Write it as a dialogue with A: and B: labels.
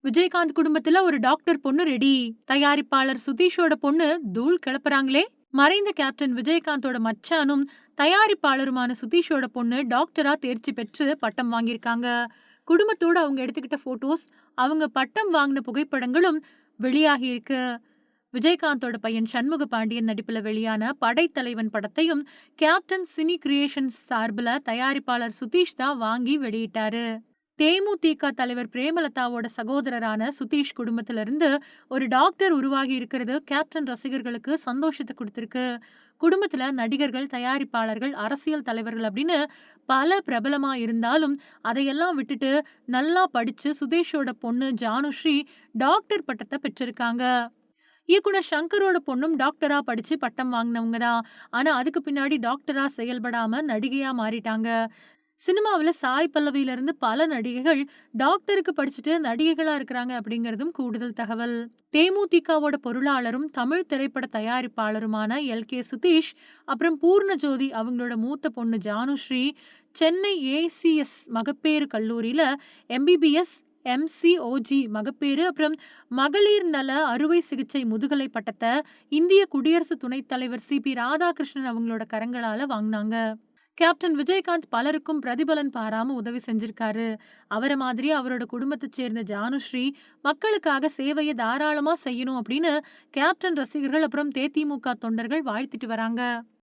A: விஜயகாந்த் குடும்பத்துல ஒரு டாக்டர் பொண்ணு ரெடி. தயாரிப்பாளர் சுதீஷோட பொண்ணு தூள் கிளப்புறாங்களே. மறைந்த கேப்டன் விஜயகாந்தோட மச்சானும் தயாரிப்பாளருமான சுதீஷோட பொண்ணு டாக்டரா தேர்ச்சி பெற்று பட்டம் வாங்கியிருக்காங்க. குடும்பத்தோட அவங்க எடுத்துக்கிட்ட போட்டோஸ், அவங்க பட்டம் வாங்கின புகைப்படங்களும் வெளியாகி இருக்கு. விஜயகாந்தோட பையன் சண்முக பாண்டியன் நடிப்புல வெளியான படைத்தலைவன் படத்தையும் கேப்டன் சினி கிரியேஷன்ஸ் சார்பில் தயாரிப்பாளர் சுதீஷ் தான் வாங்கி வெளியிட்டாரு. தேமுதிக தலைவர் பிரேமலதாவோட சகோதரரான சுதீஷ் குடும்பத்தில இருந்து ஒரு டாக்டர் உருவாகி இருக்கிறது கேப்டன் ரசிகர்களுக்கு சந்தோஷத்தை கொடுத்திருக்கு. குடும்பத்துல நடிகர்கள், தயாரிப்பாளர்கள், அரசியல் தலைவர்கள் அப்படின்னு பல பிரபலமா இருந்தாலும் அதையெல்லாம் விட்டுட்டு நல்லா படிச்சு சுதீஷோட பொண்ணு ஜானுஸ்ரீ டாக்டர் பட்டத்தை பெற்றிருக்காங்க. இயக்குனர் சங்கரோட பொண்ணும் டாக்டரா படிச்சு பட்டம் வாங்கினவங்க தான். ஆனா அதுக்கு பின்னாடி டாக்டரா செயல்படாம நடிகையா மாறிட்டாங்க. சினிமாவுல சாய் பல்லவியில இருந்து பல நடிகைகள் டாக்டருக்கு படிச்சுட்டு நடிகைகளா இருக்கிறாங்க அப்படிங்கிறதும் கூடுதல் தகவல். தேமுதிகவோட பொருளாளரும் தமிழ் திரைப்பட தயாரிப்பாளருமான எல்.கே. சுதீஷ், அப்புறம் பூர்ணஜோதி அவங்களோட மூத்த பொண்ணு ஜானுஸ்ரீ சென்னை ஏசிஎஸ் மகப்பேறு கல்லூரியில எம்பிபிஎஸ் எம்சிஓஜி மகப்பேறு அப்புறம் மகளிர் நல அறுவை சிகிச்சை முதுகலை பட்டத்தை இந்திய குடியரசு துணைத் தலைவர் சி.பி. ராதாகிருஷ்ணன் அவங்களோட கரங்களால வாங்கினாங்க. கேப்டன் விஜயகாந்த் பலருக்கும் பிரதிபலன் பாராம உதவி செஞ்சிருக்காரு. அவரை மாதிரி அவரோட குடும்பத்தை சேர்ந்த ஜானுஸ்ரீ மக்களுக்காக சேவையை தாராளமா செய்யணும் அப்படின்னு கேப்டன் ரசிகர்கள் அப்புறம் தேதிமுக தொண்டர்கள் வாழ்த்திட்டு வராங்க.